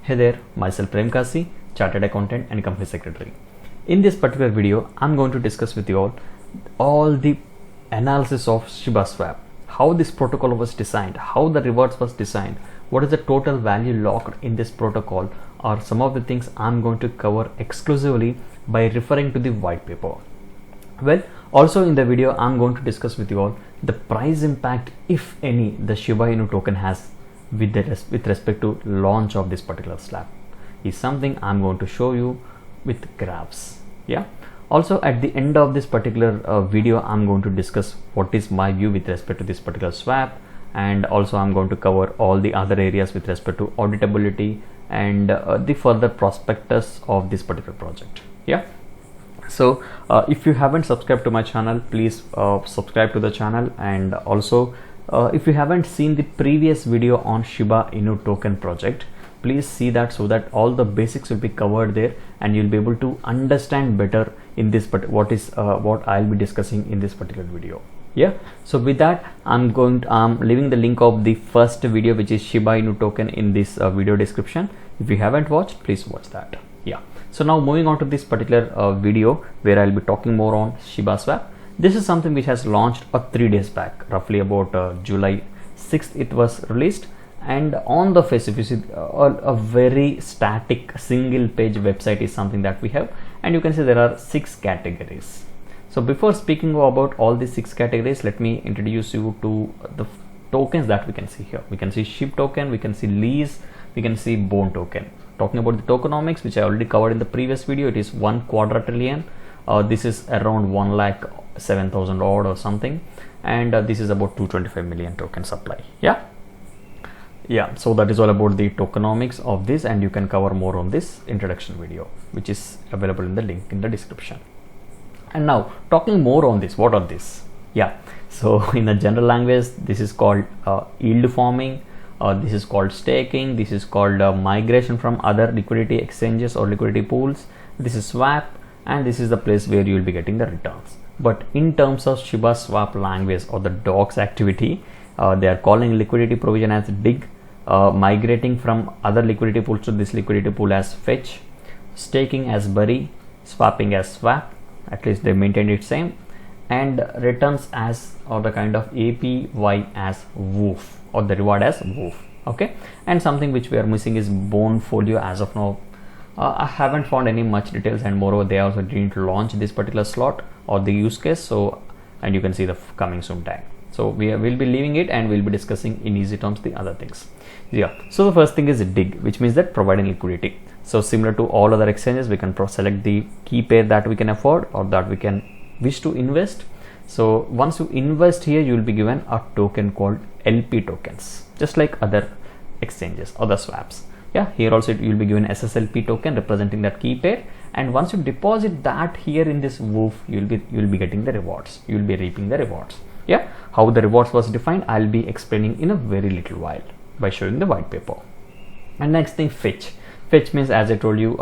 Hey there, myself Prem Kasi, Chartered Accountant and Company Secretary. In this particular video, I'm going to discuss with you all the analysis of ShibaSwap, how this protocol was designed, how the rewards was designed, what is the total value locked in this protocol, are some of the things I'm going to cover exclusively by referring to the white paper. Well, also in the video, I'm going to discuss with you all the price impact, if any, the Shiba Inu token has with respect to launch of this particular slab is something I'm going to show you with graphs. Yeah. Also at the end of this particular video, I'm going to discuss what is my view with respect to this particular swap, and also I'm going to cover all the other areas with respect to auditability and the further prospectus of this particular project. Yeah. So if you haven't subscribed to my channel, please subscribe to the channel, and also if you haven't seen the previous video on Shiba Inu token project, please see that, so that all the basics will be covered there and you'll be able to understand better in this, but what I'll be discussing in this particular video. Yeah. So with that, I'm leaving the link of the first video, which is Shiba Inu token, in this video description. If you haven't watched, please watch that. Yeah. So now moving on to this particular video where I'll be talking more on ShibaSwap. This is something which has launched 3 days back, roughly about July 6th it was released, and on the face, if you see a very static single page website is something that we have, and you can see there are 6 categories. So before speaking about all these 6 categories, let me introduce you to the tokens that we can see here. We can see SHIB token, we can see lease, we can see bone token. Talking about the tokenomics, which I already covered in the previous video, it is 1 quadrillion. This is around 1,07,000 odd or something, and this is about 225 million token supply. Yeah, so that is all about the tokenomics of this, and you can cover more on this introduction video, which is available in the link in the description. And now talking more on this, what are this? Yeah, so in the general language, this is called yield farming, this is called staking, this is called migration from other liquidity exchanges or liquidity pools, this is swap, and this is the place where you will be getting the returns. But in terms of ShibaSwap language or the docs activity, they are calling liquidity provision as dig, migrating from other liquidity pools to this liquidity pool as fetch, staking as bury, swapping as swap, at least they maintained it same, and returns as, or the kind of APY as woof, or the reward as woof. Okay, and something which we are missing is bone folio as of now. I haven't found any much details, and moreover they also didn't launch this particular slot or the use case. So, and you can see the coming soon tag. So will be leaving it, and we'll be discussing in easy terms the other things. Yeah. So the first thing is dig, which means that providing liquidity. So similar to all other exchanges, we can select the key pair that we can afford or that we can wish to invest. So once you invest here, you will be given a token called LP tokens, just like other exchanges, other swaps. Yeah, here also you will be given SSLP token representing that key pair, and once you deposit that here in this woof, you will be getting the rewards. You will be reaping the rewards. Yeah, how the rewards was defined, I'll be explaining in a very little while by showing the white paper. And next thing, fetch. Fetch means, as I told you,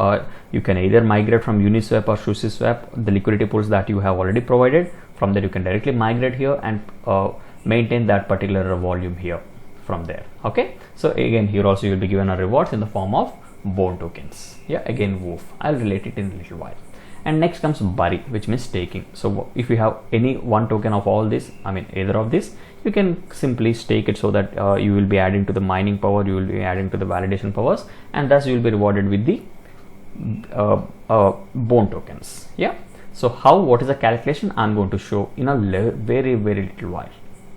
you can either migrate from Uniswap or SushiSwap, the liquidity pools that you have already provided. From there you can directly migrate here and maintain that particular volume here from there. Okay, so again here also you will be given a rewards in the form of bone tokens. Yeah, again woof, I'll relate it in a little while. And next comes bury, which means staking. So if you have any one token of all this, I mean either of this, you can simply stake it, so that you will be adding to the mining power, you will be adding to the validation powers, and thus you will be rewarded with the bone tokens. Yeah. So what is the calculation, I'm going to show in a very little while.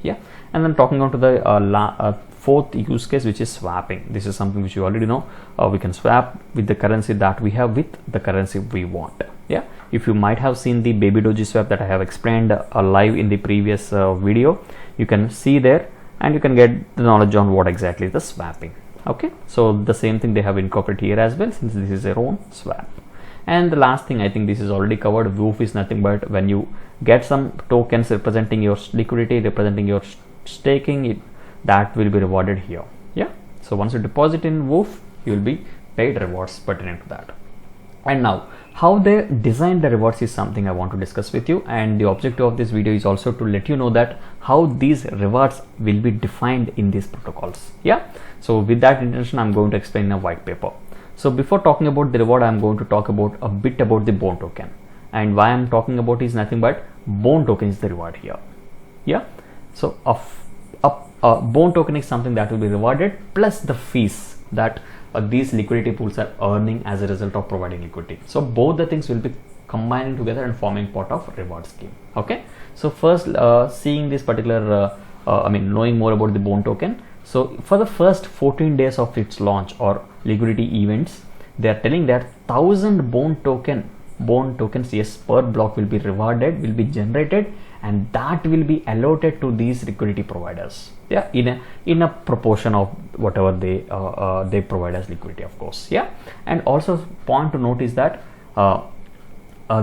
Yeah. And then talking on to the fourth use case, which is swapping. This is something which you already know. We can swap with the currency that we have with the currency we want. Yeah, if you might have seen the baby doji swap that I have explained live in the previous video, you can see there, and you can get the knowledge on what exactly is the swapping. Okay, so the same thing they have incorporated here as well, since this is their own swap. And the last thing, I think this is already covered. Woof is nothing but when you get some tokens representing your liquidity, representing your staking, that will be rewarded here. Yeah, so once you deposit in woof, you will be paid rewards pertinent to that. And now how they design the rewards is something I want to discuss with you, and the objective of this video is also to let you know that how these rewards will be defined in these protocols. Yeah, so with that intention, I'm going to explain in a white paper. So before talking about the reward, I'm going to talk about a bit about the bone token, and why I'm talking about is nothing but bone token is the reward here. Yeah, so a bone token is something that will be rewarded plus the fees that these liquidity pools are earning as a result of providing liquidity. So both the things will be combining together and forming part of reward scheme. Okay, so first seeing this particular knowing more about the bone token. So for the first 14 days of its launch or liquidity events, they are telling that 1000 bone tokens, yes, per block will be rewarded, will be generated, and that will be allotted to these liquidity providers. Yeah, in a proportion of whatever they provide as liquidity, of course. Yeah, and also point to note is that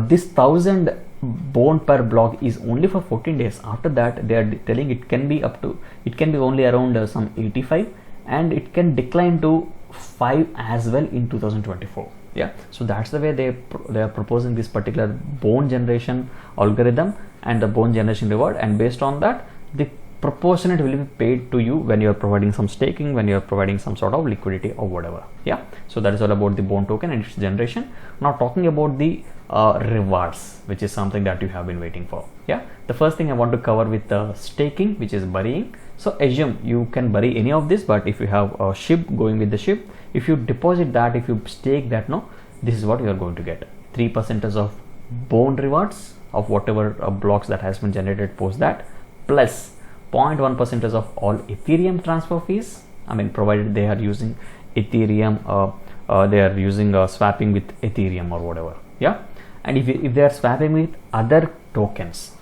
this 1000 bone per block is only for 14 days. After that, they are telling it can be only around some 85, and it can decline to 5 as well in 2024. Yeah, so that's the way they are proposing this particular bone generation algorithm and the bone generation reward, and based on that, the proportionate will be paid to you when you are providing some staking, when you are providing some sort of liquidity or whatever. Yeah, so that is all about the bone token and its generation. Now talking about the rewards, which is something that you have been waiting for. Yeah, the first thing I want to cover with the staking, which is burying. So assume you can bury any of this, but if you have a SHIB, going with the SHIB, if you deposit that, if you stake that, no, this is what you are going to get: 3% of bone rewards of whatever blocks that has been generated post that, plus 0.1% of all Ethereum transfer fees. I mean, provided they are using Ethereum, they are using swapping with Ethereum or whatever. Yeah, and if they are swapping with other tokens,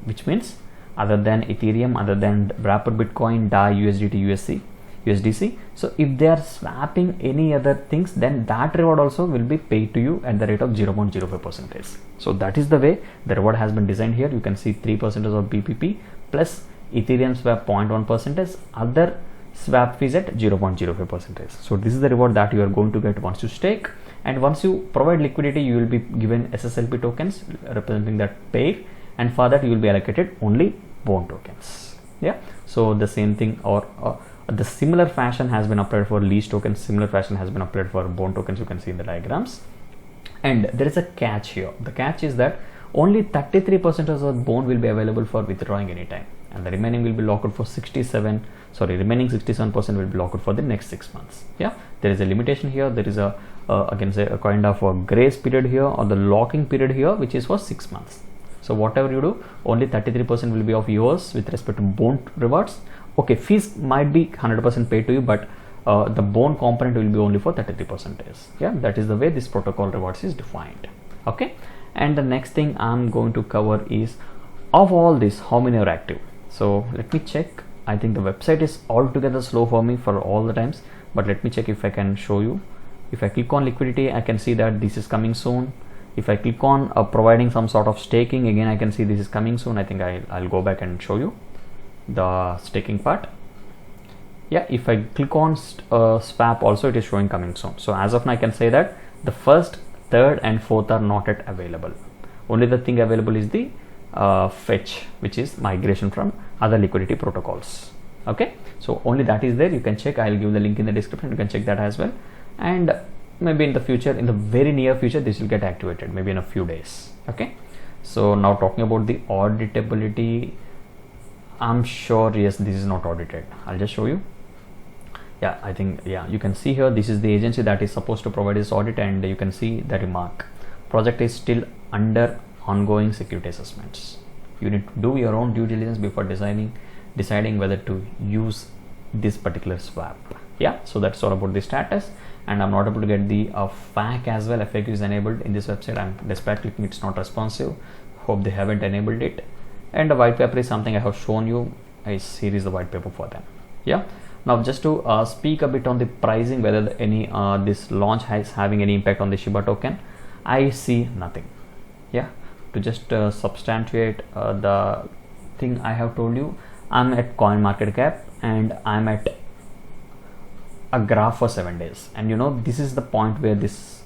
which means other than Ethereum, other than wrapper Bitcoin, DAI, USDT, USDC. So if they are swapping any other things, then that reward also will be paid to you at the rate of 0.05%. So that is the way the reward has been designed here. You can see 3% of BPP plus Ethereum swap 0.1%, other swap fees at 0.05%. So this is the reward that you are going to get once you stake, and once you provide liquidity, you will be given SSLP tokens representing that pair, and for that you will be allocated only bone tokens. Yeah, so the same thing or the similar fashion has been applied for lease tokens, similar fashion has been applied for bone tokens, you can see in the diagrams. And there is a catch here. The catch is that only 33% of the bone will be available for withdrawing anytime, and the remaining will be locked for remaining 67% will be locked for the next 6 months. Yeah, there is a limitation here. There is a kind of a grace period here, or the locking period here, which is for 6 months. So whatever you do, only 33% will be of yours with respect to bone rewards. Okay, fees might be 100% paid to you, but the bone component will be only for 33%. Yeah, that is the way this protocol rewards is defined. Okay, and the next thing I'm going to cover is, of all this, how many are active. So let me check. I think the website is altogether slow for me for all the times, but let me check if I can show you. If I click on liquidity, I can see that this is coming soon. If I click on providing some sort of staking, again I can see this is coming soon. I think I'll go back and show you the staking part. Yeah, if I click on swap also, it is showing coming soon. So as of now, I can say that the first, third and fourth are not yet available. Only the thing available is the fetch, which is migration from other liquidity protocols. Okay, so only that is there. You can check. I'll give the link in the description. You can check that as well, and maybe in the future, in the very near future, this will get activated, maybe in a few days. Okay, so now talking about the auditability, I'm sure, yes, this is not audited. I'll just show you. Yeah, I think, yeah, you can see here, this is the agency that is supposed to provide this audit, and you can see the remark: project is still under ongoing security assessments. You need to do your own due diligence before deciding whether to use this particular swap. Yeah, so that's all about the status. And I'm not able to get the FAQ as well. FAQ is enabled in this website. Despite clicking, it's not responsive. Hope they haven't enabled it. And the white paper is something I have shown you. Here is the white paper for them. Yeah, now just to speak a bit on the pricing, whether this launch is having any impact on the Shiba token, I see nothing. Yeah, to just substantiate the thing I have told you, I'm at CoinMarketCap and I'm at a graph for 7 days, and this is the point where this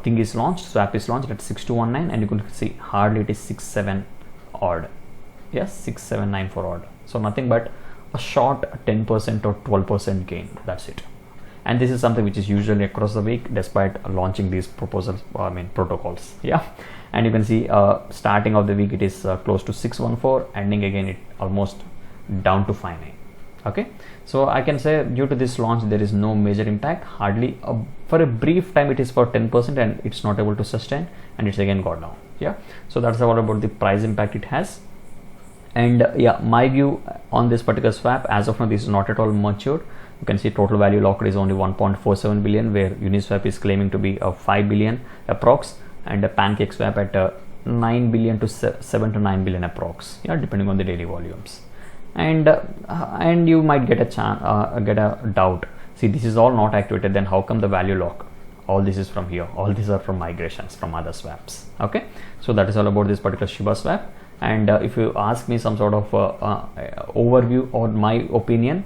thing is launched, swap is launched at 6219, and you can see hardly it is 67 odd. Yes, 6794 odd. So nothing but a short 10% or 12% gain. That's it. and this is something which is usually across the week despite launching these protocols. Yeah, and you can see starting of the week it is close to 614, ending again it almost down to 59. Okay, so I can say due to this launch there is no major impact, hardly for a brief time it is for 10% and it's not able to sustain, and it's again got down. Yeah, so that's all about the price impact it has. And yeah, my view on this particular swap, as of now this is not at all matured. You can see total value locked is only 1.47 billion, where Uniswap is claiming to be a 5 billion approx, and a Pancake swap at 9 billion to 7 to 9 billion approx, yeah, depending on the daily volumes. And you might get a doubt, see this is all not activated, then how come the value lock? All this is from here, all these are from migrations from other swaps. Okay, so that is all about this particular ShibaSwap. And if you ask me some sort of overview or my opinion,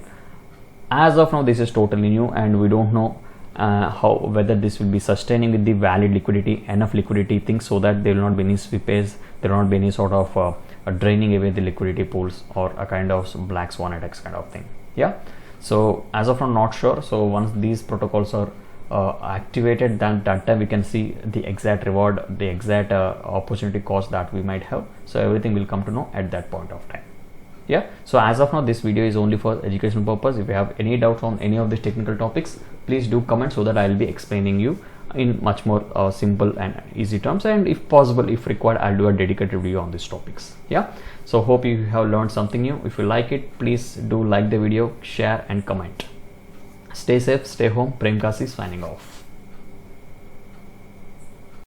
as of now this is totally new, and we don't know whether this will be sustaining with the valid liquidity, enough liquidity things, so that there will not be any sweepages, there will not be any sort of draining away the liquidity pools, or a kind of black swan attacks kind of thing. Yeah, so as of now not sure. So once these protocols are activated, then that time we can see the exact reward, the exact opportunity cost that we might have. So everything will come to know at that point of time. Yeah, so as of now this video is only for educational purpose. If you have any doubts on any of these technical topics, please do comment, so that I will be explaining you in much more simple and easy terms, and if possible, if required, I'll do a dedicated video on these topics. Yeah, so hope you have learned something new. If you like it, please do like the video, share and comment. Stay safe, stay home. Prem Kasi signing off.